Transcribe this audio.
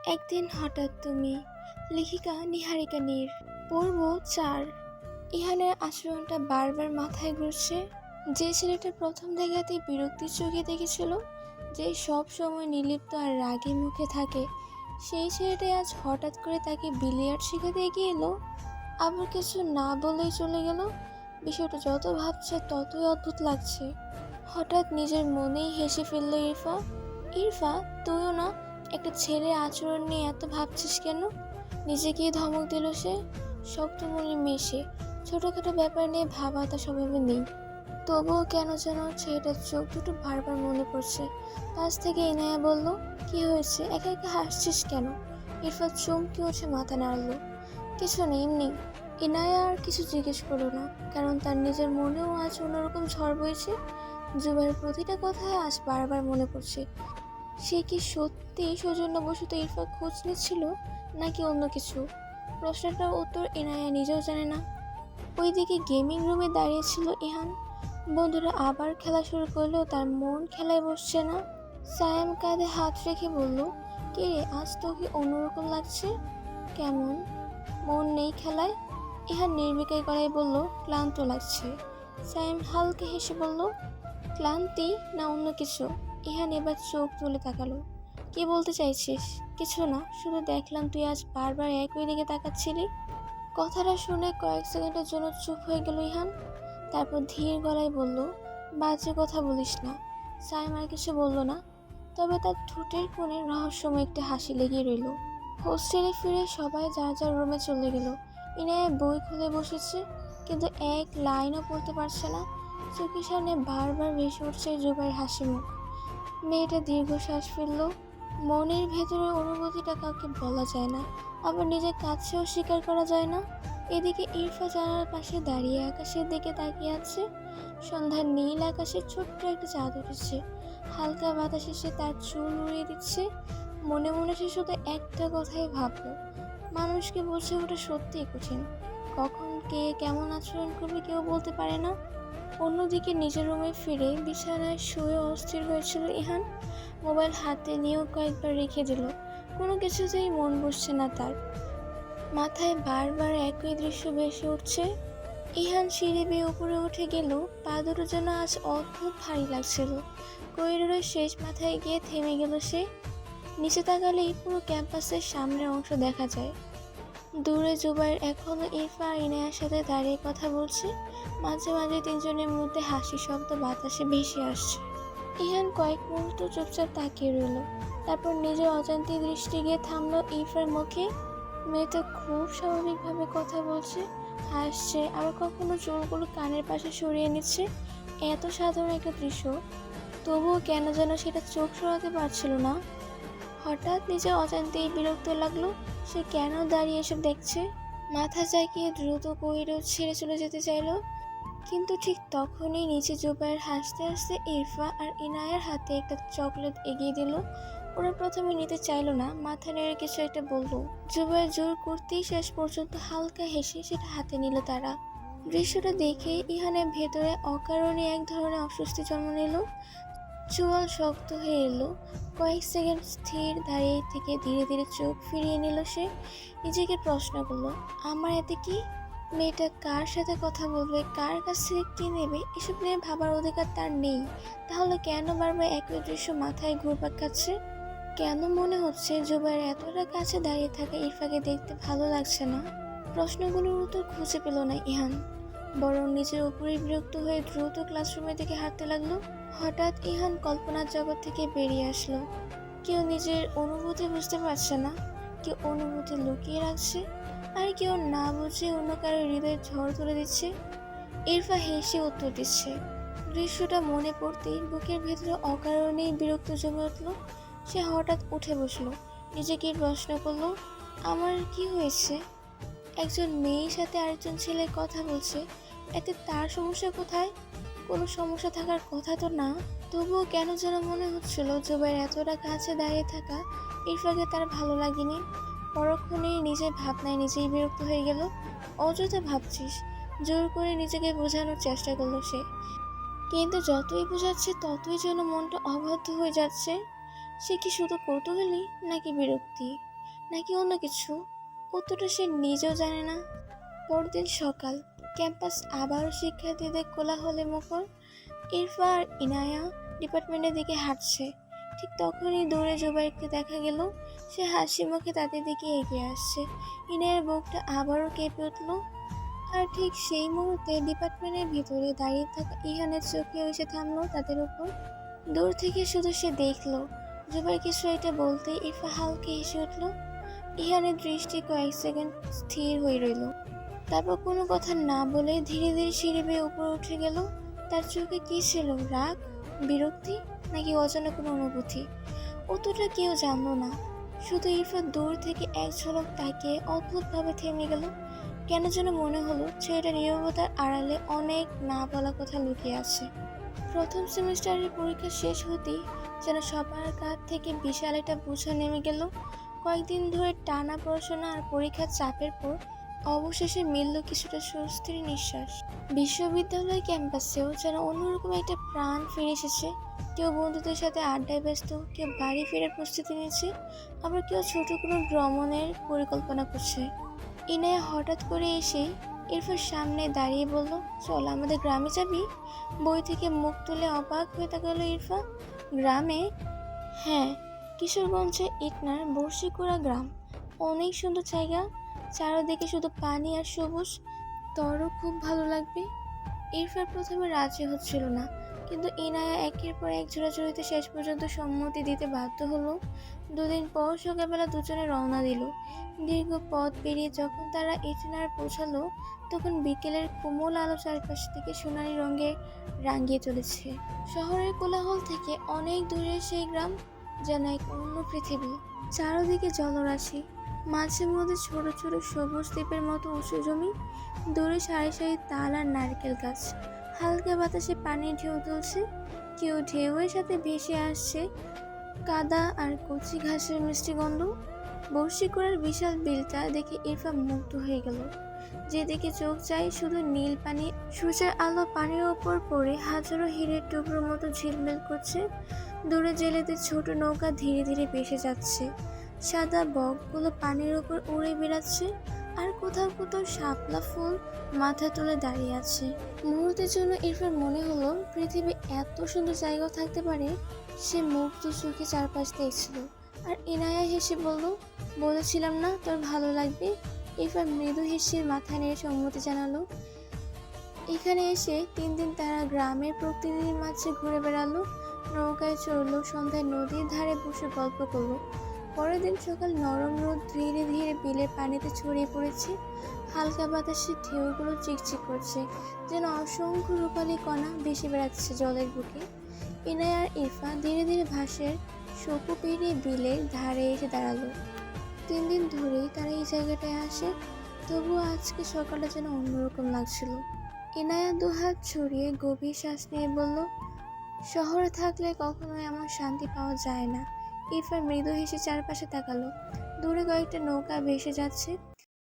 একদিন হঠাৎ তুমি। লেখিকা নিহারিকা নীর। পর্ব 4। ইহানের আচরণটা বারবার মাথায় ঘুরছে। যে ছেলেটা প্রথম দেখাতেই বিরক্তির চোখে দেখেছিল, যে সব সময় নির্লিপ্ত আর রাগী মুখে থাকে, সেই ছেলেটাই আজ হঠাৎ করে তাকে বিলিয়ার্ড শেখাতে এগিয়ে এলো, আবার কিছু না বলেই চলে গেল। বিষয়টা যত ভাবছে ততই অদ্ভুত লাগছে। হঠাৎ নিজের মনেই হেসে ফেলল ইরফা। ইরফা, তুইও না একটা ছেলের আচরণ নিয়ে এত ভাবছিস কেন? নিজেকেই ধমক দিল সে। শক্তমূল্যে মেশে ছোটখাটো ব্যাপার নিয়ে ভাবা তা স্বভাবে নেই, তবুও কেন যেন ছেলেটার চোখ দুটো বারবার মনে পড়ছে। পাশ থেকে ইনায়া বলল, কি হয়েছে, একা একা হাসছিস কেন? ইরফা চমকে উঠে মাথা নাড়ল। কিছু নেই, এমনি। ইনায়া আর কিছু জিজ্ঞেস করলো না, কারণ তার নিজের মনেও আজ অন্যরকম ঝড় বইছে। জুবাইয়ের প্রতিটা কথায় আজ বারবার মনে পড়ছে। সে কি সত্যি সৌজন্যবশত ইরফা খোঁজ নিচ্ছিল, নাকি অন্য কিছু? প্রশ্নটার উত্তর ইনায়া নিজেও জানে না। ওইদিকে গেমিং রুমে দাঁড়িয়েছিল ইহান। বন্ধুরা আবার খেলা শুরু করলেও তার মন খেলায় বসছে না। সায়াম কাঁধে হাত রেখে বলল, কে রে, আজ তোকে অন্যরকম লাগছে। কেমন? মন নেই খেলায়? ইহান নির্বিকার গলায় বলল, ক্লান্ত লাগছে। সায়াম হালকা হেসে বলল, ক্লান্তি না অন্য কিছু? ইহান এবার চোখ তুলে তাকালো। কি বলতে চাইছিস? কিছু না, শুধু দেখলাম তুই আজ বারবার একই দিকে তাকাচ্ছিলি। কথাটা শুনে কয়েক সেকেন্ডের জন্য চুপ হয়ে গেল ইহান। তারপর ধীর গলায় বলল, বাজে কথা বলিস না। সাইম আর কিছু বলল না, তবে তার ঠোঁটের কোণে রহস্যময় একটা হাসি লেগে রইল। হোস্টেলে ফিরে সবাই যার যার রুমে চলে গেল। ইনায়া বই খুলে বসেছে, কিন্তু এক লাইনও পড়তে পারছে না। চোখের সামনে বারবার ভেসে উঠছে জুবাইয়ের হাসি মুখ। মেয়েটা দীর্ঘশ্বাস ফেলল। মনের ভেতরের অনুভূতিটা কাউকে বলা যায় না, আবার নিজের কাছেও স্বীকার করা যায় না। এদিকে ইরফা জানালার পাশে দাঁড়িয়ে আকাশের দিকে তাকিয়ে আছে। সন্ধ্যার নীল আকাশে ছোট্ট একটা চাঁদ উঠেছে। হালকা বাতাস এসে তার চুল উড়িয়ে দিচ্ছে। মনে মনে সে শুধু একটা কথাই ভাবলো, মানুষকে বোঝা ওটা সত্যিই কঠিন। কখন কে কেমন আচরণ করবে কেউ বলতে পারে না। অন্যদিকে নিজের রুমে ফিরে বিছানায় শুয়ে অস্থির হয়েছিল ইহান। মোবাইল হাতে নিয়েও কয়েকবার রেখে দিল। কোনো কিছুতেই মন বসছে না তার। মাথায় বারবার একই দৃশ্য ভেসে উঠছে। ইহান সিঁড়ি বেয়ে উপরে উঠে গেল, পা দুটো যেন আজ অদ্ভুত ভারী লাগছিল। করিডোরের শেষ মাথায় গিয়ে থেমে গেল সে। নিচে তাকালেই পুরো ক্যাম্পাসের সামনের অংশ দেখা যায়। দূরে জুবাইর এখনো ইরফা আর ইনায়ার সাথে দাঁড়িয়ে কথা বলছে। মাঝে মাঝে তিনজনের মধ্যে হাসি শব্দ বাতাসে ভেসে আসছে। ইহান কয়েক মুহূর্ত চুপচাপ তাকিয়ে রইল। তারপর নিজের অজান্তে দৃষ্টি গিয়ে থামলো ইরফার মুখে। মেয়েটা খুব স্বাভাবিকভাবে কথা বলছে, হাসছে, আবার কখনো চুলগুলো কানের পাশে সরিয়ে নিচ্ছে। এত সাধারণ একটা দৃশ্য, তবুও কেন যেন সেটা চোখ সরাতে পারছিল না। হঠাৎ নিজের অজান্তেই বিরক্ত লাগলো। সে কেন দাঁড়িয়ে এসব দেখছে? মাথা চাকিয়ে দ্রুত করিডোর ছেড়ে চলে যেতে চাইলো, কিন্তু ঠিক তখনই নিচে জুবাইর হাসতে হাসতে ইরফা আর ইনায়ার হাতে একটা চকলেট এগিয়ে দিল। ওরা প্রথমে নিতে চাইলো না, মাথা নেড়ে কিছু একটা বলল। জুবাইর জোর করতেই শেষ পর্যন্ত হালকা হেসে সেটা হাতে নিল তারা। দৃশ্যটা দেখে ইহানের ভেতরে অকারণে এক ধরনের অস্বস্তি জন্ম নিল। চোয়াল শক্ত হয়ে এলো। কয়েক সেকেন্ড স্থির দাঁড়িয়ে থেকে ধীরে ধীরে চোখ ফিরিয়ে নিল সে। নিজেকে প্রশ্ন করলো, আমার এতে কি? মেয়েটা কার সাথে কথা বলবে, কার কাছ থেকে কি নেবে, এসব নিয়ে ভাবার অধিকার তার নেই। তাহলে কেন বারবার একই দৃশ্য মাথায় ঘুরপাক খাচ্ছে? কেন মনে হচ্ছে জুবাইর এতটা কাছে দাঁড়িয়ে থাকা ইরফাকে দেখতে ভালো লাগছে না? প্রশ্নগুলোর উত্তর খুঁজে পেল না ইহান, বরং নিজের উপরেই বিরক্ত হয়ে দ্রুত ক্লাসরুমের দিকে হাঁটতে লাগলো। হঠাৎ ইহান কল্পনার জগৎ থেকে বেরিয়ে আসলো। কেউ নিজের অনুভূতি বুঝতে পারছে না, কেউ অনুভূতি লুকিয়ে রাখছে, আর কেউ না বুঝে অন্য কারো হৃদয়ে ঝড় তুলে দিচ্ছে। ইরফা হেসে উত্তর দিচ্ছে। দৃশ্যটা মনে পড়তেই বুকের ভেতরে অকারণেই বিরক্ত জমে উঠল। সে হঠাৎ উঠে বসলো, নিজেকে প্রশ্ন করলো, আমার কি হয়েছে? একজন মেয়ের সাথে আরেকজন ছেলে কথা বলছে, এতে তার সমস্যা কোথায়? কোনো সমস্যা থাকার কথা তো না। তবুও কেন যেন মনে হচ্ছিল জুবাইর এতটা কাছে দাঁড়িয়ে থাকা ইরফাকে তার ভালো লাগেনি। পরক্ষণেই নিজের ভাবনায় নিজেই বিরক্ত হয়ে গেল। অযথা ভাবছিস, জোর করে নিজেকে বোঝানোর চেষ্টা করলো সে, কিন্তু যতই বোঝাচ্ছে ততই যেন মনটা অবাধ্য হয়ে যাচ্ছে। সে কি শুধু কৌতূহলী নাকি বিরক্তি? নাকি অন্য কিছু? উত্তরটা সে নিজেও জানে না। পরদিন সকাল, ক্যাম্পাস আবারও শিক্ষার্থীদের কোলাহলে মুখর। ইরফা আর ইনায়া ডিপার্টমেন্টের দিকে হাঁটছে। ঠিক তখনই দূরে জুবাইরকে দেখা গেল। সে হাসি মুখে তাদের দিকে এগিয়ে আসছে। ইনায়ার বুকটা আবারও কেঁপে উঠল। আর ঠিক সেই মুহূর্তে ডিপার্টমেন্টের ভিতরে দাঁড়িয়ে থাকা ইহানের চোখে এসে থামলো তাদের উপর। দূর থেকে শুধু সে দেখলো। জুবাইর কিছু একটা বলতে ইরফা হালকা হেসে উঠল। ইহানের দৃষ্টি কয়েক সেকেন্ড স্থির হয়ে রইল। তারপর কোনো কথা না বলে ধীরে ধীরে সিঁড়ি বেয়ে উপরে উঠে গেল। তার চোখে কি ছিল? রাগ, বিরক্তি, নাকি অজানা কোনো অনুভূতি? উত্তরটা কেউ জানলো না। শুধু ইরফান দূর থেকে এক ঝলক তাকিয়ে অদ্ভুতভাবে থেমে গেল। কেন যেন মনে হলো ছেলেটার নীরবতার আড়ালে অনেক না বলা কথা লুকিয়ে আছে। প্রথম সেমিস্টারের পরীক্ষা শেষ হতেই যেন সবার কাঁধ থেকে বিশাল একটা বোঝা নেমে গেল। কয়েকদিন ধরে টানা পড়াশোনা আর পরীক্ষার চাপের পর অবশেষে মিলল কিছুটা স্বস্তির নিঃশ্বাস। বিশ্ববিদ্যালয় ক্যাম্পাসেও যেন অন্যরকম একটা প্রাণ ফিরে এসেছে। কেউ বন্ধুদের সাথে আড্ডায় ব্যস্ত, কেউ বাড়ি ফেরার প্রস্তুতি নিচ্ছে, আবার কেউ ছোট কোনো ভ্রমণের পরিকল্পনা করছে। ইনায়া হঠাৎ করে এসে ইরফার সামনে দাঁড়িয়ে বলল, চল আমাদের গ্রামে যাবি? বই থেকে মুখ তুলে অবাক হয়ে তাকালো ইরফা। গ্রামে? হ্যাঁ, কিশোরগঞ্জে ইটনার বর্ষিকুড়া গ্রাম। অনেক সুন্দর জায়গা, চারদিকে শুধু পানি আর সবুজ। তোরও খুব ভালো লাগবে। ইরফান প্রথমে রাজি হচ্ছিল না, কিন্তু ইনায়া একের পর এক জোড়াজুড়িতে শেষ পর্যন্ত সম্মতি দিতে বাধ্য হলো। দুদিন পর সকালবেলা দুজনে রওনা দিল। দীর্ঘ পথ পেরিয়ে যখন তারা ইটনার পৌঁছালো, তখন বিকেলের কোমল আলো চারপাশ থেকে সোনালি রঙে রাঙিয়ে চলেছে। শহরের কোলাহল থেকে অনেক দূরে সেই গ্রাম যেন এক অন্য পৃথিবী। চারদিকে জলরাশি, মাঝে মধ্যে ছোট ছোট সবুজ দ্বীপের মতো উঁচু জমি, দূরে সারি সারি তাল আর নারকেল গাছ। হালকা বাতাসে পানির ঢেউ তুলছে, কেউ ঢেউয়ের সাথে ভেসে আসছে কাদা আর কচি ঘাসের মিষ্টি গন্ধ। বর্ষিকুড়ার বিশাল বিলটা দেখে ইরফা মুগ্ধ হয়ে গেল। যেদিকে চোখ যায় শুধু নীল পানি, সূর্যের আলো পানির ওপর পড়ে হাজারো হীরের টুকরোর মতো ঝিলমিল করছে। দূরে জেলেদের ছোট নৌকা ধীরে ধীরে ভেসে যাচ্ছে, সাদা বকগুলো পানির ওপর উড়ে বেড়াচ্ছে, আর কোথাও কোথাও শাপলা ফুল মাথা তুলে দাঁড়িয়ে আছে। মুহূর্তের জন্য ইরফান মনে হলো পৃথিবী এত সুন্দর জায়গাও থাকতে পারে। সে মুগ্ধ চোখে চারপাশ দেখছিল। আর ইনায়া হেসে বলল, বলেছিলাম না তোর ভালো লাগবে। ইরফান মৃদু হেসে মাথা নেড়ে সম্মতি জানালো। এখানে এসে 3 দিন তারা গ্রামের প্রকৃতির মাঝে ঘুরে বেড়ালো, নৌকায় চড়লো, সন্ধ্যায় নদীর ধারে বসে গল্প করলো। পরের দিন সকাল, নরম রোদ ধীরে ধীরে বিলের পানিতে ছড়িয়ে পড়েছে। হালকা বাতাসে ঢেউগুলো চিকচিক করছে, যেন অসংখ্য রূপালী কণা ভেসে বেড়াচ্ছে জলের বুকে। ইনায়া আর ইরফা ধীরে ধীরে ভাসের সপু পেরিয়ে বিলের ধারে এসে দাঁড়ালো। 3 দিন ধরেই তারা এই জায়গাটায় আসে, তবুও আজকে সকালটা যেন অন্যরকম লাগছিল। ইনায়া দুহাত ছড়িয়ে গভীর শ্বাস নিয়ে বলল, শহরে থাকলে কখনো এমন শান্তি পাওয়া যায় না। ইরফান মৃদু হেসে চারপাশে তাকালো। দূরে কয়েকটা নৌকা ভেসে যাচ্ছে,